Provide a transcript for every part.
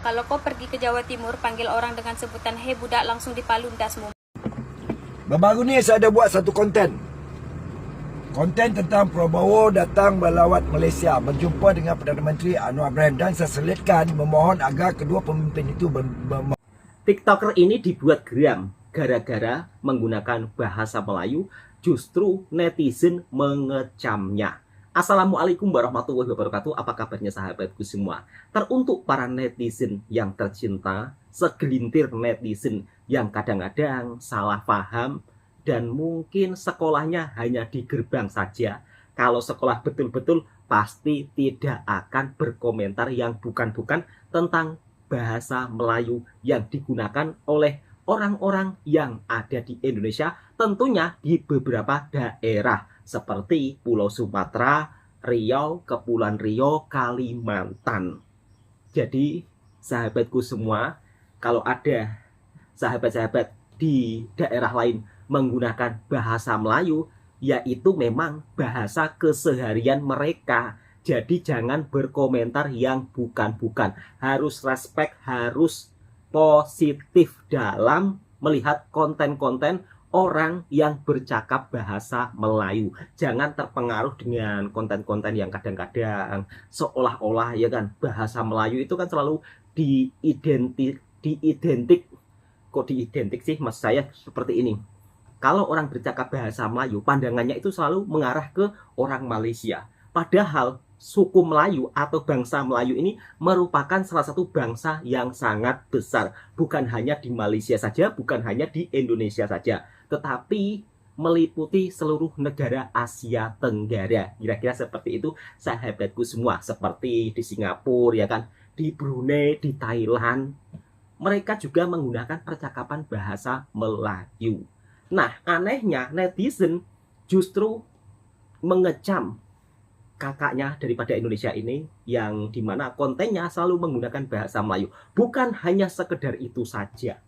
Kalau kau pergi ke Jawa Timur, panggil orang dengan sebutan "Hei budak", langsung dipalun dasmu. Baru ni saya ada buat satu konten. Konten tentang Prabowo datang melawat Malaysia, berjumpa dengan Perdana Menteri Anwar Ibrahim, dan saya selitkan memohon agar kedua pemimpin itu TikToker ini dibuat geram gara-gara menggunakan bahasa Melayu, justru netizen mengecamnya. Assalamualaikum warahmatullahi wabarakatuh. Apa kabarnya sahabatku semua? Teruntuk para netizen yang tercinta, segelintir netizen yang kadang-kadang salah paham dan mungkin sekolahnya hanya di gerbang saja. Kalau sekolah betul-betul pasti tidak akan berkomentar yang bukan-bukan tentang bahasa Melayu yang digunakan oleh orang-orang yang ada di Indonesia, tentunya di beberapa daerah seperti Pulau Sumatera, Riau, Kepulauan Riau, Kalimantan. Jadi sahabatku semua, kalau ada sahabat-sahabat di daerah lain menggunakan bahasa Melayu, yaitu memang bahasa keseharian mereka. Jadi jangan berkomentar yang bukan-bukan. Harus respect, harus positif dalam melihat konten-konten orang yang bercakap bahasa Melayu. Jangan terpengaruh dengan konten-konten yang kadang-kadang seolah-olah ya kan bahasa Melayu itu kan selalu diidentik sih mas saya seperti ini. Kalau orang bercakap bahasa Melayu, pandangannya itu selalu mengarah ke orang Malaysia. Padahal suku Melayu atau bangsa Melayu ini merupakan salah satu bangsa yang sangat besar. Bukan hanya di Malaysia saja, bukan hanya di Indonesia saja, tetapi meliputi seluruh negara Asia Tenggara. Kira-kira seperti itu sahabatku semua. Seperti di Singapura ya kan, di Brunei, di Thailand, mereka juga menggunakan percakapan bahasa Melayu. Nah, anehnya netizen justru mengecam kakaknya daripada Indonesia ini, yang dimana kontennya selalu menggunakan bahasa Melayu. Bukan hanya sekedar itu saja.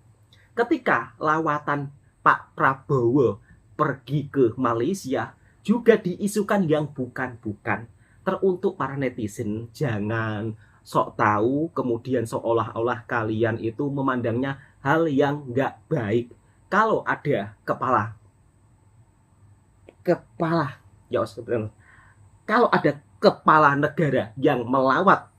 Ketika lawatan Pak Prabowo pergi ke Malaysia, juga diisukan yang bukan-bukan. Teruntuk para netizen, jangan sok tahu kemudian seolah-olah kalian itu memandangnya hal yang nggak baik. Kalau ada kalau ada kepala negara yang melawat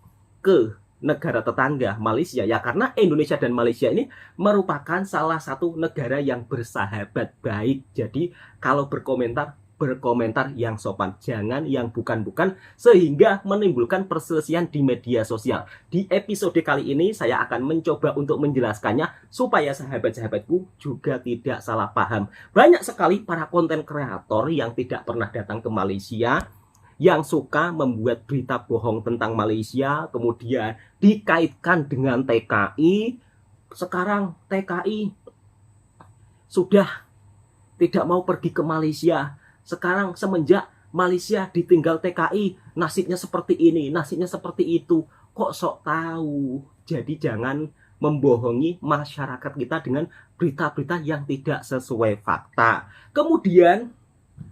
ke negara tetangga Malaysia, ya karena Indonesia dan Malaysia ini merupakan salah satu negara yang bersahabat baik. Jadi kalau berkomentar yang sopan, jangan yang bukan-bukan sehingga menimbulkan perselisihan di media sosial. Di episode kali ini saya akan mencoba untuk menjelaskannya supaya sahabat-sahabatku juga tidak salah paham. Banyak sekali para konten kreator yang tidak pernah datang ke Malaysia, yang suka membuat berita bohong tentang Malaysia, kemudian dikaitkan dengan TKI. Sekarang TKI sudah tidak mau pergi ke Malaysia. Sekarang semenjak Malaysia ditinggal TKI, nasibnya seperti ini, nasibnya seperti itu. Kok sok tahu? Jadi jangan membohongi masyarakat kita dengan berita-berita yang tidak sesuai fakta. Kemudian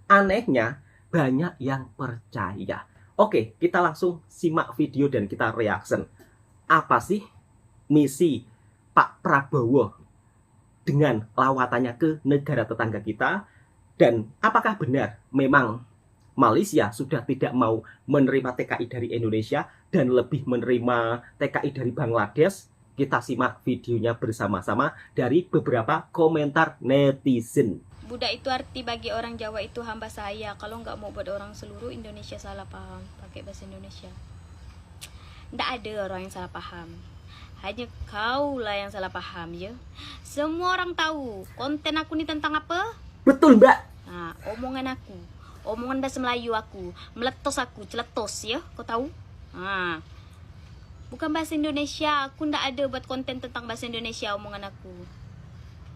anehnya banyak yang percaya. Oke, kita langsung simak video dan kita reaction. Apa sih misi Pak Prabowo dengan lawatannya ke negara tetangga kita? Dan apakah benar memang Malaysia sudah tidak mau menerima TKI dari Indonesia dan lebih menerima TKI dari Bangladesh? Kita simak videonya bersama-sama dari beberapa komentar netizen. Budak itu arti bagi orang Jawa itu hamba saya. Kalau nggak mau buat orang seluruh Indonesia salah paham pakai bahasa Indonesia. Nggak ada orang yang salah paham. Hanya kau lah yang salah paham ya. Semua orang tahu konten aku ini tentang apa. Betul mbak. Nah, omongan aku, omongan bahasa Melayu aku, meletos aku, celetos ya, kau tahu? Nah, bukan bahasa Indonesia. Aku ndak ada buat konten tentang bahasa Indonesia omongan aku.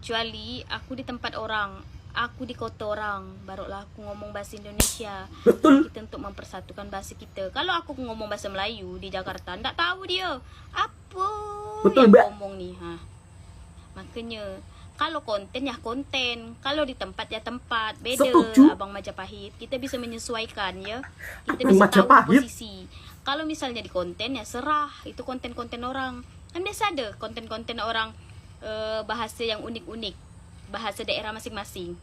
Kecuali aku di tempat orang, aku di kota orang, barulah aku ngomong bahasa Indonesia. Betul. Kita untuk mempersatukan bahasa kita. Kalau aku ngomong bahasa Melayu di Jakarta, ndak tahu dia apa betul, yang mbak. ngomong nih. Makanya kalau konten ya konten, kalau di tempat ya tempat. Beda. Setuju. Abang Majapahit, kita bisa menyesuaikan ya. Kita Abang bisa tahu Majapahit. posisi. Kalau misalnya di konten ya serah, itu konten-konten orang. Kan biasa ada konten-konten orang bahasa yang unik-unik, bahasa daerah masing-masing.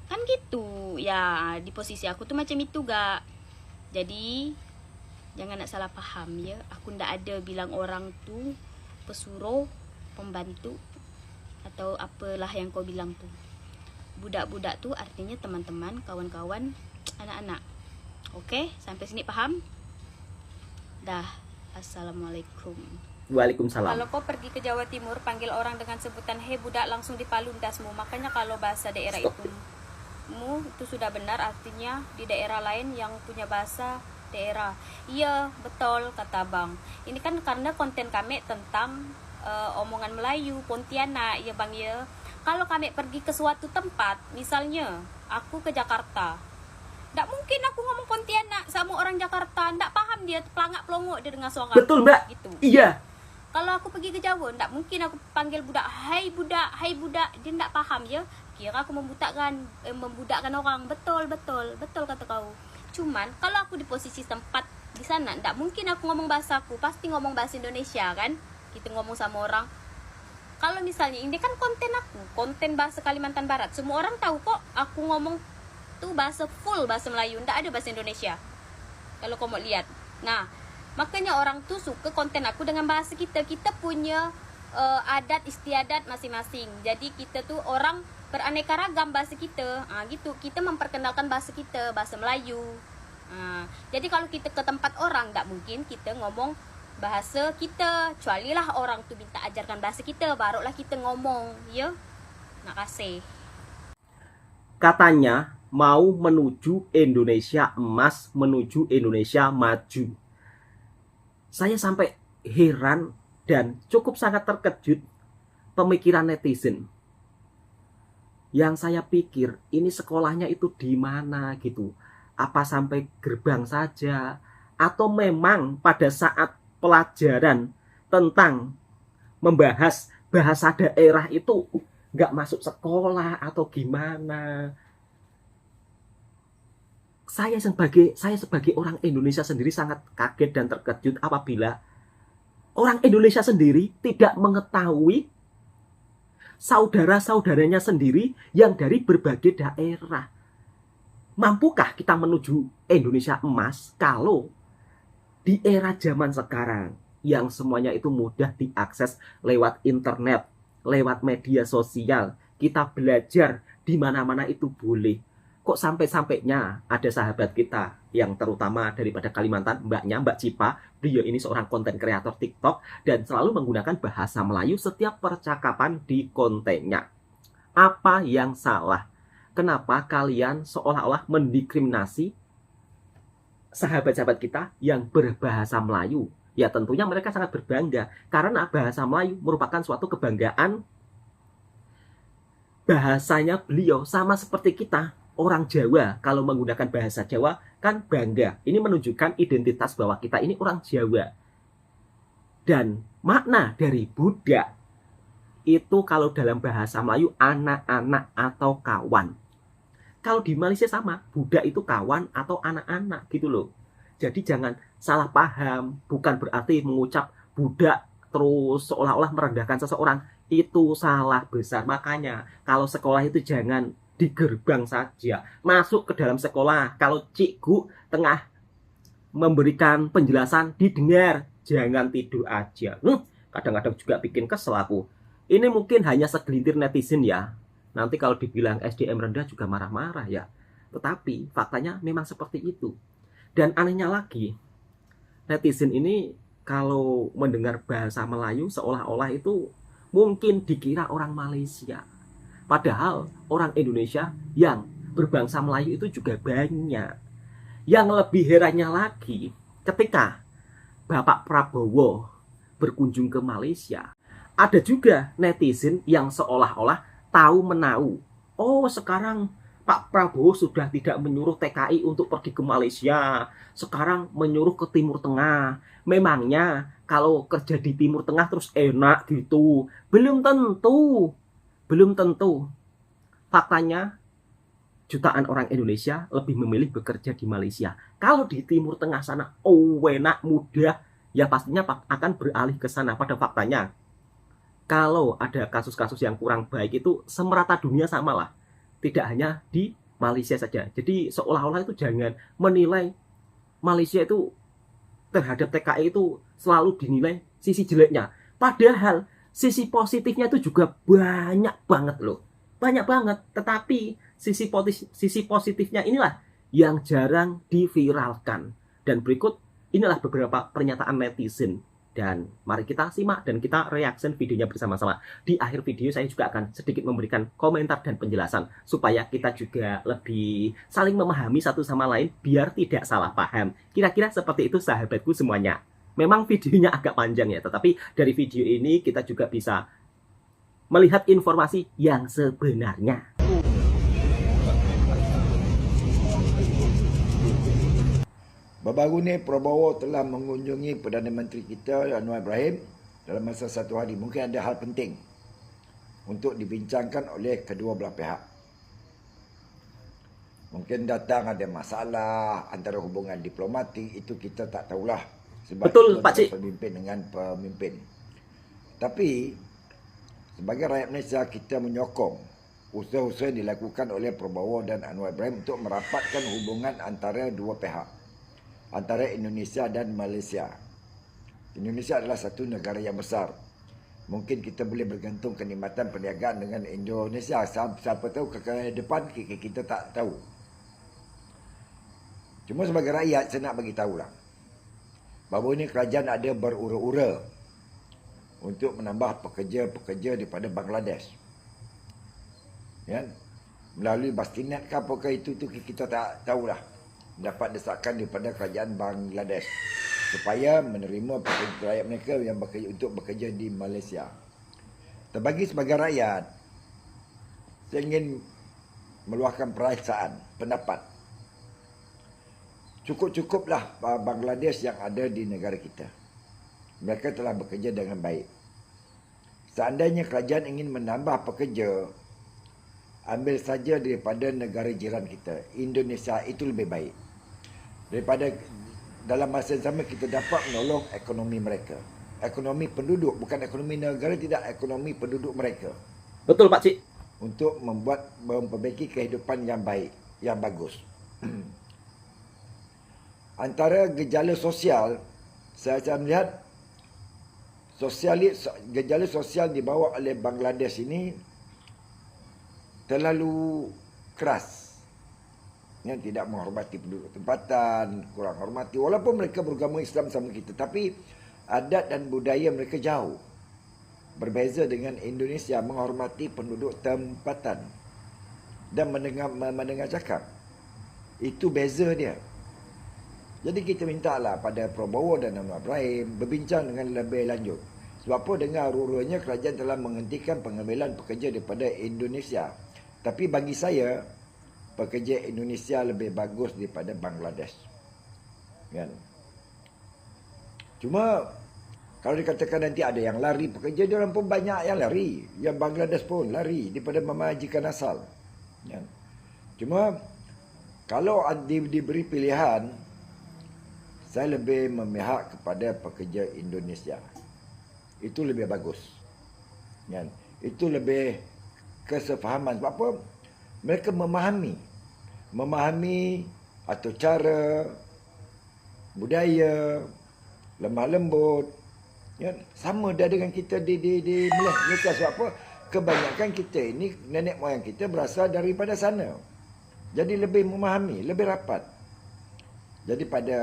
Kan gitu. Ya, di posisi aku tuh macam itu gak. Jadi jangan nak salah paham ya. Aku ndak ada bilang orang tuh pesuruh, pembantu atau apalah yang kau bilang tuh. Budak-budak tuh artinya teman-teman, kawan-kawan, anak-anak. Oke, sampai sini paham? Dah. Assalamualaikum. Waalaikumsalam. Kalau kau pergi ke Jawa Timur, panggil orang dengan sebutan "Hei budak", langsung dipalu dasmu. Makanya kalau bahasa daerah itu sudah benar, artinya di daerah lain yang punya bahasa daerah. Iya, betul kata Bang. Ini kan karena konten kami tentang omongan Melayu, Pontianak, ya Bang ya. Kalau kami pergi ke suatu tempat, misalnya aku ke Jakarta, nggak mungkin aku ngomong Pontianak sama orang Jakarta, nggak paham dia, pelangak pelongok dia dengan suara. Betul Mbak. Gitu. Iya. Kalau aku pergi ke Jawa, nggak mungkin aku panggil budak, hai budak, hai budak, dia nggak paham ya. Kira aku membudakkan orang. Betul kata kau. Cuman kalau aku di posisi tempat di sana, nggak mungkin aku ngomong bahasaku, pasti ngomong bahasa Indonesia kan. Kita ngomong sama orang. Kalau misalnya ini kan konten aku, konten bahasa Kalimantan Barat, semua orang tahu kok aku ngomong tuh bahasa full bahasa Melayu, nggak ada bahasa Indonesia. Kalau kau mau lihat, nah makanya orang tuh suka konten aku dengan bahasa kita. Kita punya adat istiadat masing-masing. Jadi kita tuh orang beraneka ragam bahasa kita. Gitu. Kita memperkenalkan bahasa kita, bahasa Melayu. Jadi kalau kita ke tempat orang, nggak mungkin kita ngomong bahasa kita. Kecuali lah orang tuh minta ajarkan bahasa kita, barulah kita ngomong. Ya, nak kasih. Katanya mau menuju Indonesia emas, menuju Indonesia maju. Saya sampai heran dan cukup sangat terkejut pemikiran netizen. Yang saya pikir ini sekolahnya itu di mana gitu. Apa sampai gerbang saja atau memang pada saat pelajaran tentang membahas bahasa daerah itu nggak masuk sekolah atau gimana. Saya sebagai orang Indonesia sendiri sangat kaget dan terkejut apabila orang Indonesia sendiri tidak mengetahui saudara-saudaranya sendiri yang dari berbagai daerah. Mampukah kita menuju Indonesia emas kalau di era zaman sekarang yang semuanya itu mudah diakses lewat internet, lewat media sosial, kita belajar di mana-mana itu boleh. Kok sampai-sampainya ada sahabat kita yang terutama daripada Kalimantan, Mbak Cipa, beliau ini seorang konten kreator TikTok dan selalu menggunakan bahasa Melayu setiap percakapan di kontennya. Apa yang salah? Kenapa kalian seolah-olah mendiskriminasi sahabat-sahabat kita yang berbahasa Melayu? Ya tentunya mereka sangat berbangga karena bahasa Melayu merupakan suatu kebanggaan. Bahasanya beliau sama seperti kita. Orang Jawa kalau menggunakan bahasa Jawa kan bangga. Ini menunjukkan identitas bahwa kita ini orang Jawa. Dan makna dari budak itu kalau dalam bahasa Melayu anak-anak atau kawan. Kalau di Malaysia sama, budak itu kawan atau anak-anak gitu loh. Jadi jangan salah paham, bukan berarti mengucap budak terus seolah-olah merendahkan seseorang. Itu salah besar. Makanya kalau sekolah itu jangan di gerbang saja, masuk ke dalam sekolah. Kalau cikgu tengah memberikan penjelasan didengar, jangan tidur aja. Kadang-kadang juga bikin kesel aku. Ini mungkin hanya segelintir netizen ya. Nanti kalau dibilang SDM rendah juga marah-marah ya. Tetapi faktanya memang seperti itu. Dan anehnya lagi, netizen ini kalau mendengar bahasa Melayu seolah-olah itu mungkin dikira orang Malaysia. Padahal orang Indonesia yang berbangsa Melayu itu juga banyak. Yang lebih herannya lagi, ketika Bapak Prabowo berkunjung ke Malaysia, ada juga netizen yang seolah-olah tahu menahu. Oh, sekarang Pak Prabowo sudah tidak menyuruh TKI untuk pergi ke Malaysia. Sekarang menyuruh ke Timur Tengah. Memangnya kalau kerja di Timur Tengah terus enak gitu? Belum tentu. Belum tentu. Faktanya, jutaan orang Indonesia lebih memilih bekerja di Malaysia. Kalau di Timur Tengah sana, enak, mudah, ya pastinya akan beralih ke sana. Pada faktanya, kalau ada kasus-kasus yang kurang baik itu semerata dunia samalah, tidak hanya di Malaysia saja. Jadi seolah-olah itu jangan menilai Malaysia itu terhadap TKI itu selalu dinilai sisi jeleknya. Padahal sisi positifnya itu juga banyak banget loh. Banyak banget. Tetapi sisi positifnya inilah yang jarang diviralkan. Dan berikut inilah beberapa pernyataan netizen. Dan mari kita simak dan kita reaction videonya bersama-sama. Di akhir video saya juga akan sedikit memberikan komentar dan penjelasan supaya kita juga lebih saling memahami satu sama lain biar tidak salah paham. Kira-kira seperti itu sahabatku semuanya. Memang videonya agak panjang ya, tetapi dari video ini kita juga bisa melihat informasi yang sebenarnya. Baru-baru ni Prabowo telah mengunjungi Perdana Menteri kita Anwar Ibrahim dalam masa 1 hari. Mungkin ada hal penting untuk dibincangkan oleh kedua belah pihak. Mungkin datang ada masalah antara hubungan diplomatik, itu kita tak tahulah. Sebab Betul, itu Pak Cik. Pemimpin dengan pemimpin. Tapi sebagai rakyat Malaysia, kita menyokong usaha-usaha yang dilakukan oleh Prabowo dan Anwar Ibrahim untuk merapatkan hubungan antara dua pihak, antara Indonesia dan Malaysia. Indonesia adalah satu negara yang besar. Mungkin kita boleh bergantung kenikmatan perniagaan dengan Indonesia. Siapa tahu ke depan kita tak tahu. Cuma sebagai rakyat saya nak bagi tahulah, bahawa ini kerajaan ada berura-ura untuk menambah pekerja-pekerja daripada Bangladesh. Ya? Melalui Bastinet ke apakah itu kita tak tahulah. Dapat desakan daripada kerajaan Bangladesh supaya menerima rakyat mereka yang bekerja, untuk bekerja di Malaysia. Terbagi sebagai rakyat, saya ingin meluahkan perasaan, pendapat. Cukup-cukuplah Bangladesh yang ada di negara kita. Mereka telah bekerja dengan baik. Seandainya kerajaan ingin menambah pekerja, ambil saja daripada negara jiran kita, Indonesia, itu lebih baik. Daripada dalam masa yang sama kita dapat menolong ekonomi mereka. Ekonomi penduduk, bukan ekonomi negara, tidak, ekonomi penduduk mereka. Betul Pak Cik. Untuk memperbaiki kehidupan yang baik, yang bagus. Antara gejala sosial, saya melihat gejala sosial dibawa oleh Bangladesh ini terlalu keras. Yang tidak menghormati penduduk tempatan, kurang hormati. Walaupun mereka beragama Islam sama kita, tapi adat dan budaya mereka jauh. Berbeza dengan Indonesia, menghormati penduduk tempatan dan mendengar cakap. Itu beza dia. Jadi kita mintalah pada Prabowo dan Anwar Ibrahim berbincang dengan lebih lanjut. Sebab apa, dengar ururnya kerajaan telah menghentikan pengambilan pekerja daripada Indonesia. Tapi bagi saya, pekerja Indonesia lebih bagus daripada Bangladesh. Kan? Cuma kalau dikatakan nanti ada yang lari pekerja, dia orang pun banyak yang lari. Yang Bangladesh pun lari daripada memajikan asal. Kan? Cuma kalau diberi pilihan, saya lebih memihak kepada pekerja Indonesia. Itu lebih bagus. Kan? Itu lebih kesefahaman. Sebab apa? Mereka memahami atau cara, budaya, lemah lembut. Ya, sama dah dengan kita di Malaysia. Sebab apa? Kebanyakan kita ini, nenek moyang kita berasal daripada sana. Jadi lebih memahami, lebih rapat. Jadi pada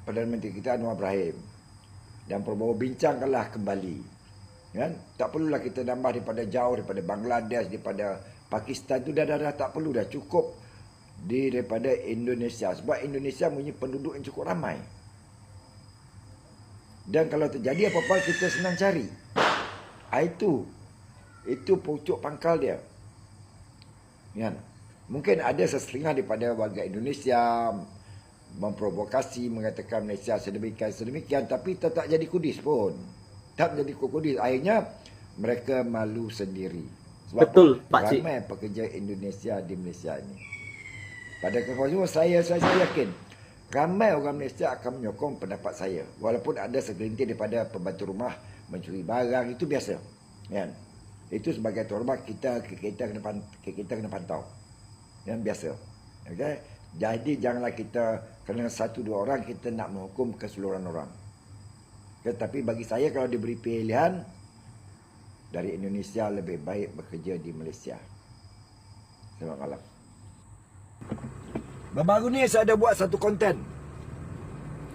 Perdana Menteri kita Anwar Ibrahim dan Prabowo bincangkanlah kembali. Kan? Tak perlulah kita nambah daripada jauh, daripada Bangladesh, daripada Pakistan, tu dah tak perlu, dah cukup daripada Indonesia. Sebab Indonesia punya penduduk yang cukup ramai. Dan kalau terjadi apa-apa, kita senang cari. Itu pucuk pangkal dia. Kan? Mungkin ada sesetengah daripada warga Indonesia memprovokasi, mengatakan Malaysia sedemikian, tapi tak jadi kudis pun. Tak jadi kudis. Akhirnya mereka malu sendiri. Sebab betul Pak Cik. Ramai pekerja Indonesia di Malaysia ini. Pada kekhawatiran saya yakin ramai orang Malaysia akan menyokong pendapat saya. Walaupun ada segelintir daripada pembantu rumah mencuri barang, itu biasa. Kan? Itu sebagai tuan rumah kita kena pantau. Yang biasa. Okay? Jadi janganlah kita kerana satu dua orang kita nak menghukum keseluruhan orang. Okay? Tapi bagi saya kalau diberi pilihan, dari Indonesia lebih baik bekerja di Malaysia. Selamat malam. Baru ni saya ada buat satu konten.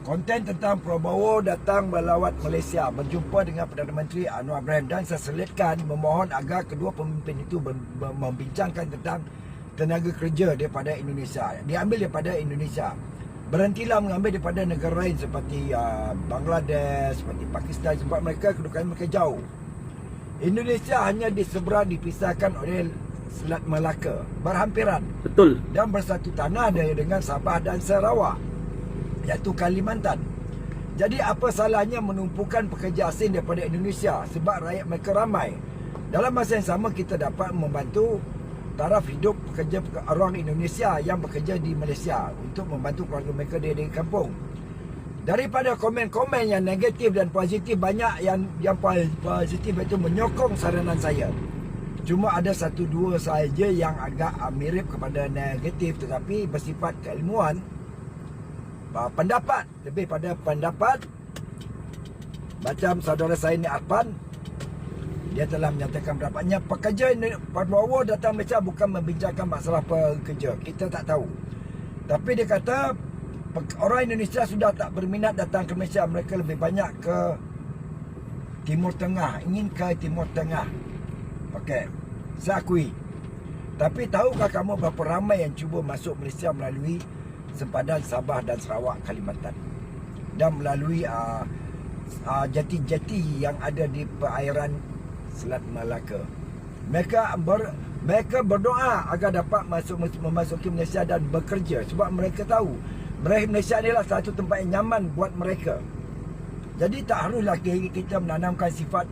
Konten tentang Prabowo datang melawat Malaysia, berjumpa dengan Perdana Menteri Anwar Ibrahim, dan saya selitkan memohon agar kedua pemimpin itu membincangkan tentang tenaga kerja daripada Indonesia. Diambil daripada Indonesia. Berhentilah mengambil daripada negara lain seperti Bangladesh, seperti Pakistan, sebab kedudukan mereka jauh. Indonesia hanya diseberang dipisahkan oleh Selat Melaka, berhampiran. Betul. Dan bersatu tanah dengan Sabah dan Sarawak, iaitu Kalimantan. Jadi apa salahnya menumpukan pekerja asing daripada Indonesia sebab rakyat mereka ramai. Dalam masa yang sama kita dapat membantu taraf hidup pekerja orang Indonesia yang bekerja di Malaysia untuk membantu keluarga mereka di kampung. Daripada komen-komen yang negatif dan positif, banyak yang positif itu menyokong saranan saya. Cuma ada satu dua sahaja yang agak mirip kepada negatif tetapi bersifat keilmuan. Pendapat, lebih pada pendapat. Macam saudara saya ni Arpan, dia telah menyatakan pendapatnya, pekerja Prabowo datang Malaysia bukan membincangkan masalah pekerja. Kita tak tahu. Tapi dia kata orang Indonesia sudah tak berminat datang ke Malaysia. Mereka lebih banyak ke Timur Tengah, ingin ke Timur Tengah. Okey, saya akui. Tapi tahukah kamu berapa ramai yang cuba masuk Malaysia melalui sempadan Sabah dan Sarawak, Kalimantan, dan melalui jeti-jeti yang ada di perairan Selat Melaka. Mereka berdoa agar dapat memasuki Malaysia dan bekerja sebab mereka tahu Malaysia adalah satu tempat yang nyaman buat mereka. Jadi tak haruslah kita menanamkan sifat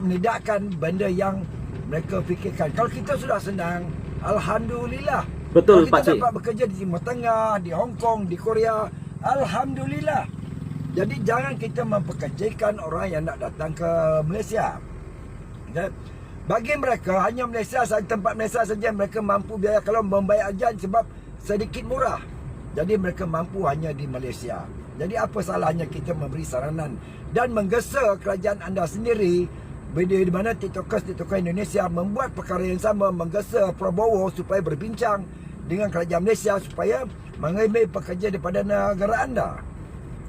menidakkan benda yang mereka fikirkan. Kalau kita sudah senang, alhamdulillah. Betul, kalau kita dapat bekerja di Timur Tengah, di Hong Kong, di Korea, alhamdulillah. Jadi jangan kita mempekerjakan orang yang nak datang ke Malaysia. Bagi mereka, hanya Malaysia, tempat Malaysia saja mereka mampu biaya kalau membayar ajan sebab sedikit murah. Jadi mereka mampu hanya di Malaysia. Jadi apa salahnya kita memberi saranan dan menggesa kerajaan anda sendiri, di mana tiktokers Indonesia membuat perkara yang sama, menggesa Prabowo supaya berbincang dengan kerajaan Malaysia supaya mengambil pekerja daripada negara anda.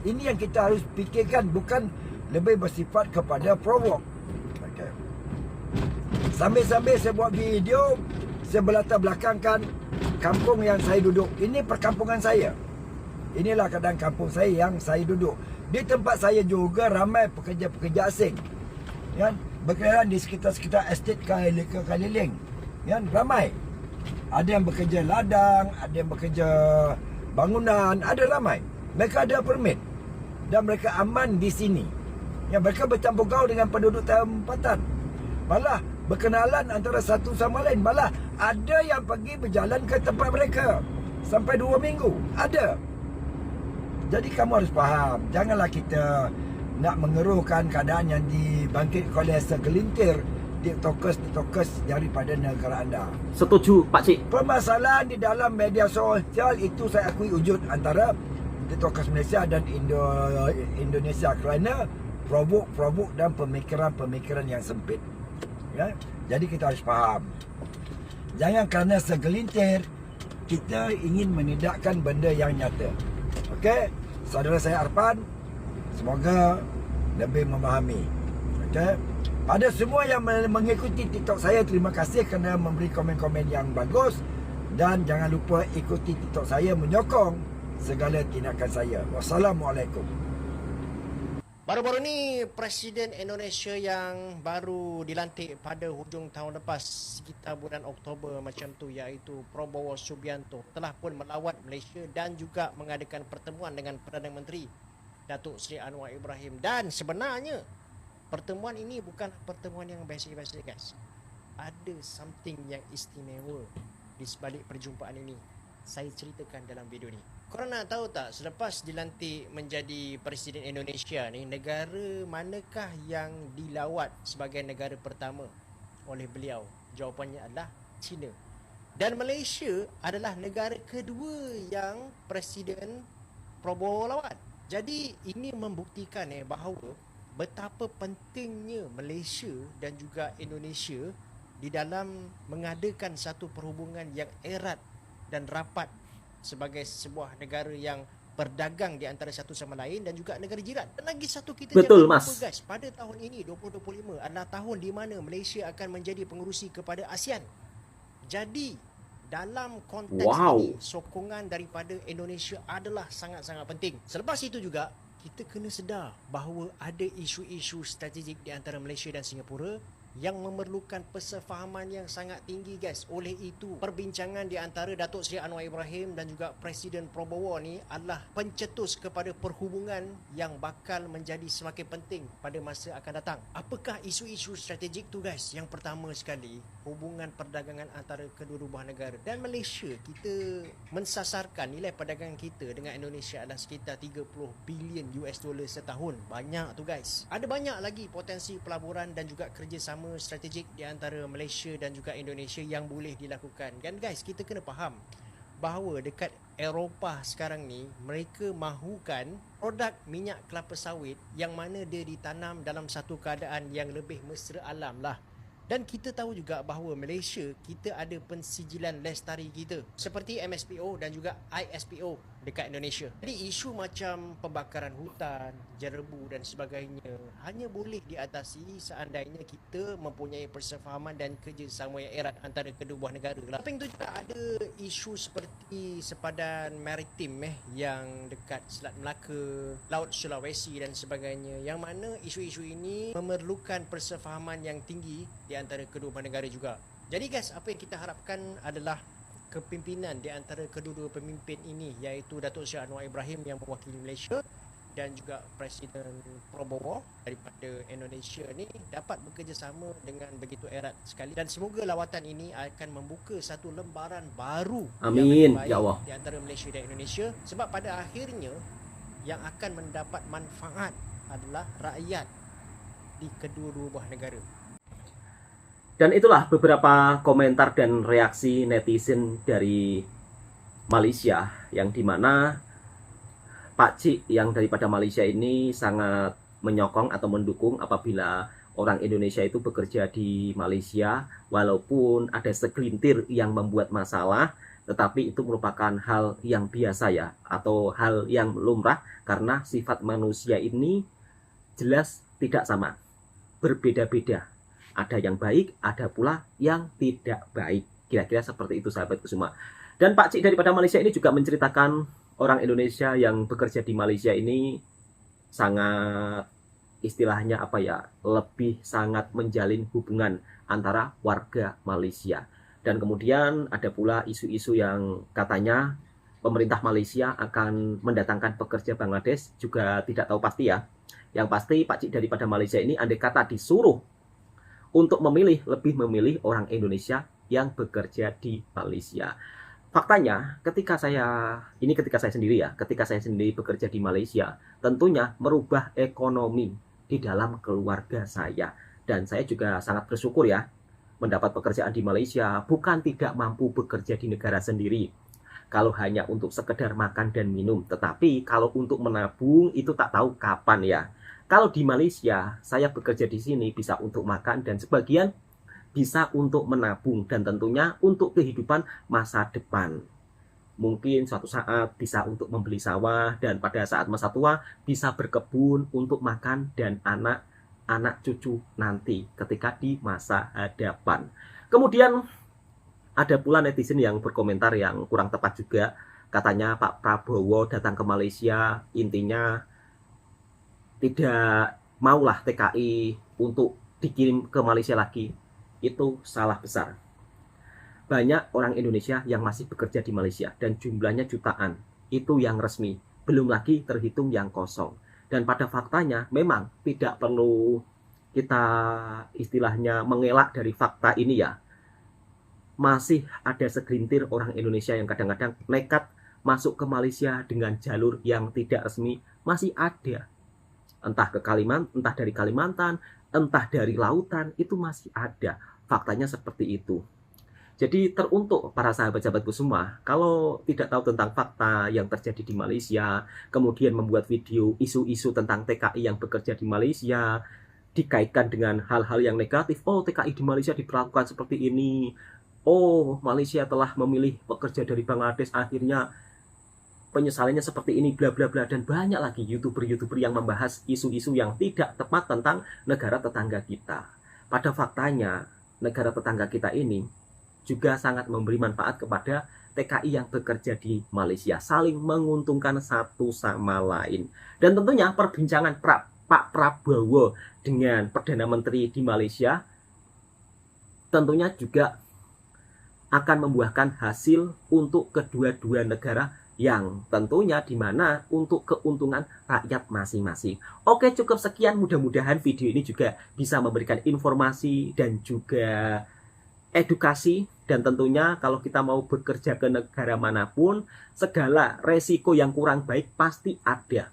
Ini yang kita harus fikirkan, bukan lebih bersifat kepada provok. Okay. Sambil-sambil saya buat video, saya berlatar belakangkan kampung yang saya duduk. Ini perkampungan saya. Inilah keadaan kampung saya yang saya duduk. Di tempat saya juga ramai pekerja-pekerja asing, kan, berkeliaran di sekitar-sekitar estate keliling, kan, ramai. Ada yang bekerja ladang, ada yang bekerja bangunan, ada ramai. Mereka ada permit dan mereka aman di sini. Yang mereka bercampur gaul dengan penduduk tempatan. Malah berkenalan antara satu sama lain. Malah ada yang pergi berjalan ke tempat mereka sampai 2 minggu. Ada. Jadi kamu harus faham, janganlah kita nak mengeruhkan keadaan yang dibangkitkan oleh segelintir tiktokers daripada negara anda. Setuju, Pak Cik. Permasalahan di dalam media sosial itu saya akui wujud antara tiktokers Malaysia dan Indonesia kerana provok dan pemikiran yang sempit. Ya? Jadi kita harus faham. Jangan kerana segelintir kita ingin menidakkan benda yang nyata. Okey? Saudara saya Arpan, semoga lebih memahami. Okey? Pada semua yang mengikuti TikTok saya, terima kasih kerana memberi komen-komen yang bagus. Dan jangan lupa ikuti TikTok saya menyokong segala tindakan saya. Wassalamualaikum. Baru-baru ni Presiden Indonesia yang baru dilantik pada hujung tahun lepas sekitar bulan Oktober macam tu, iaitu Prabowo Subianto, telah pun melawat Malaysia dan juga mengadakan pertemuan dengan Perdana Menteri Datuk Seri Anwar Ibrahim. Dan sebenarnya pertemuan ini bukan pertemuan yang biasa-biasa, guys. Ada something yang istimewa di sebalik perjumpaan ini. saya ceritakan dalam video ni. Korang nak tahu tak, selepas dilantik menjadi Presiden Indonesia ni, negara manakah yang dilawat sebagai negara pertama oleh beliau? Jawapannya adalah China. Dan Malaysia adalah negara kedua yang Presiden Prabowo lawat. Jadi ini membuktikan bahawa betapa pentingnya Malaysia dan juga Indonesia di dalam mengadakan satu perhubungan yang erat dan rapat sebagai sebuah negara yang berdagang di antara satu sama lain dan juga negara jiran. Dan lagi satu, kita Betul, jangan Mas. lupa guys, pada tahun ini 2025 adalah tahun di mana Malaysia akan menjadi pengerusi kepada ASEAN. Jadi dalam konteks ini, sokongan daripada Indonesia adalah sangat-sangat penting. Selepas itu juga, kita kena sedar bahawa ada isu-isu strategik di antara Malaysia dan Singapura yang memerlukan persefahaman yang sangat tinggi guys. Oleh itu, perbincangan di antara Datuk Seri Anwar Ibrahim dan juga Presiden Prabowo ni adalah pencetus kepada perhubungan yang bakal menjadi semakin penting pada masa akan datang. Apakah isu-isu strategik tu guys? Yang pertama sekali, hubungan perdagangan antara kedua-dua buah negara. Dan Malaysia, kita mensasarkan nilai perdagangan kita dengan Indonesia adalah sekitar 30 bilion US dollar setahun. Banyak tu guys. Ada banyak lagi potensi pelaburan dan juga kerjasama strategik di antara Malaysia dan juga Indonesia yang boleh dilakukan. Dan guys, kita kena faham bahawa dekat Eropah sekarang ni, mereka mahukan produk minyak kelapa sawit yang mana dia ditanam dalam satu keadaan yang lebih mesra alam lah. Dan kita tahu juga bahawa Malaysia, kita ada pensijilan lestari kita seperti MSPO dan juga ISPO dekat Indonesia. Jadi isu macam pembakaran hutan, jerebu dan sebagainya hanya boleh diatasi seandainya kita mempunyai persefahaman dan kerjasama yang erat antara kedua buah negara lah. Samping itu juga ada isu seperti sepadan maritim yang dekat Selat Melaka, Laut Sulawesi dan sebagainya, yang mana isu-isu ini memerlukan persefahaman yang tinggi di antara kedua buah negara juga. Jadi guys, apa yang kita harapkan adalah kepimpinan di antara kedua-dua pemimpin ini, iaitu Datuk Seri Anwar Ibrahim yang mewakili Malaysia dan juga Presiden Prabowo daripada Indonesia ni dapat bekerjasama dengan begitu erat sekali. Dan semoga lawatan ini akan membuka satu lembaran baru Amin, yang lebih baik ya Allah, di antara Malaysia dan Indonesia. Sebab pada akhirnya yang akan mendapat manfaat adalah rakyat di kedua-dua buah negara. Dan itulah beberapa komentar dan reaksi netizen dari Malaysia, yang dimana Pak Cik yang daripada Malaysia ini sangat menyokong atau mendukung apabila orang Indonesia itu bekerja di Malaysia, walaupun ada segelintir yang membuat masalah, tetapi itu merupakan hal yang biasa ya, atau hal yang lumrah, karena sifat manusia ini jelas tidak sama, berbeda-beda. Ada yang baik, ada pula yang tidak baik. Kira-kira seperti itu sahabatku semua. Dan Pak Cik daripada Malaysia ini juga menceritakan orang Indonesia yang bekerja di Malaysia ini sangat, istilahnya apa ya, lebih sangat menjalin hubungan antara warga Malaysia. Dan kemudian ada pula isu-isu yang katanya pemerintah Malaysia akan mendatangkan pekerja Bangladesh, juga tidak tahu pasti ya. Yang pasti Pak Cik daripada Malaysia ini andai kata disuruh untuk memilih, lebih memilih orang Indonesia yang bekerja di Malaysia. Faktanya, ketika saya sendiri bekerja di Malaysia, tentunya merubah ekonomi di dalam keluarga saya. Dan saya juga sangat bersyukur ya, mendapat pekerjaan di Malaysia, bukan tidak mampu bekerja di negara sendiri. Kalau hanya untuk sekedar makan dan minum, tetapi kalau untuk menabung itu tak tahu kapan ya. Kalau di Malaysia, saya bekerja di sini bisa untuk makan dan sebagian bisa untuk menabung dan tentunya untuk kehidupan masa depan. Mungkin suatu saat bisa untuk membeli sawah dan pada saat masa tua bisa berkebun untuk makan dan anak cucu nanti ketika di masa hadapan. Kemudian ada pula netizen yang berkomentar yang kurang tepat juga. Katanya Pak Prabowo datang ke Malaysia, intinya tidak maulah TKI untuk dikirim ke Malaysia lagi. Itu salah besar. Banyak orang Indonesia yang masih bekerja di Malaysia dan jumlahnya jutaan. Itu yang resmi, belum lagi terhitung yang kosong. Dan pada faktanya memang tidak perlu kita istilahnya mengelak dari fakta ini ya. masih ada segelintir orang Indonesia yang kadang-kadang nekat masuk ke Malaysia dengan jalur yang tidak resmi, masih ada. Entah dari Kalimantan, entah dari lautan, itu masih ada. Faktanya seperti itu. Jadi teruntuk para sahabat-sahabatku semua, kalau tidak tahu tentang fakta yang terjadi di Malaysia, kemudian membuat video isu-isu tentang TKI yang bekerja di Malaysia, dikaitkan dengan hal-hal yang negatif, oh TKI di Malaysia diperlakukan seperti ini, oh Malaysia telah memilih pekerja dari Bangladesh, akhirnya penyesalannya seperti ini, bla bla bla, dan banyak lagi YouTuber-YouTuber yang membahas isu-isu yang tidak tepat tentang negara tetangga kita. Pada faktanya, negara tetangga kita ini juga sangat memberi manfaat kepada TKI yang bekerja di Malaysia, saling menguntungkan satu sama lain. Dan tentunya perbincangan Pak Prabowo dengan Perdana Menteri di Malaysia tentunya juga akan membuahkan hasil untuk kedua-dua negara, yang tentunya dimana untuk keuntungan rakyat masing-masing. Oke, cukup sekian, mudah-mudahan video ini juga bisa memberikan informasi dan juga edukasi. Dan tentunya kalau kita mau bekerja ke negara manapun, segala resiko yang kurang baik pasti ada.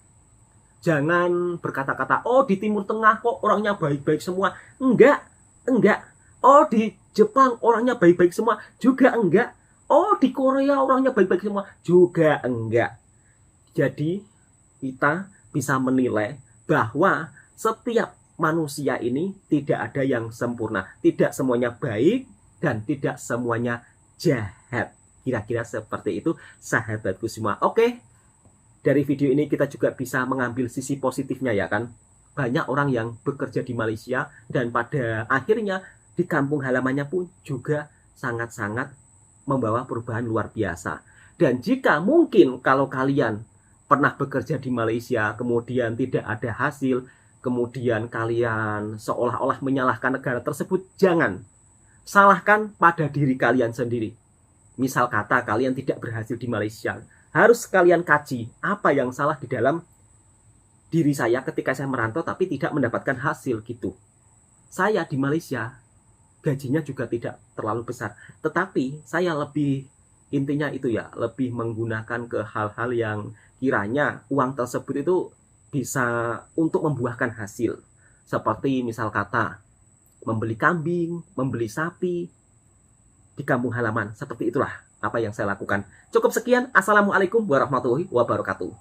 Jangan berkata-kata, oh di Timur Tengah kok orangnya baik-baik semua. Enggak. Oh di Jepang orangnya baik-baik semua. Juga enggak. Oh di Korea orangnya baik-baik semua. Juga enggak. Jadi kita bisa menilai bahwa setiap manusia ini tidak ada yang sempurna. Tidak semuanya baik dan tidak semuanya jahat. Kira-kira seperti itu sahabatku semua. Oke, dari video ini kita juga bisa mengambil sisi positifnya ya kan. Banyak orang yang bekerja di Malaysia dan pada akhirnya di kampung halamannya pun juga sangat-sangat membawa perubahan luar biasa. Dan jika mungkin kalau kalian pernah bekerja di Malaysia kemudian tidak ada hasil, kemudian kalian seolah-olah menyalahkan negara tersebut, jangan. Salahkan pada diri kalian sendiri. Misal kata kalian tidak berhasil di Malaysia, harus kalian kaji apa yang salah di dalam diri saya ketika saya merantau tapi tidak mendapatkan hasil gitu. Saya di Malaysia gajinya juga tidak terlalu besar, tetapi saya lebih, intinya itu ya, lebih menggunakan ke hal-hal yang kiranya uang tersebut itu bisa untuk membuahkan hasil. Seperti misal kata membeli kambing, membeli sapi di kampung halaman. Seperti itulah apa yang saya lakukan. Cukup sekian. Assalamualaikum warahmatullahi wabarakatuh.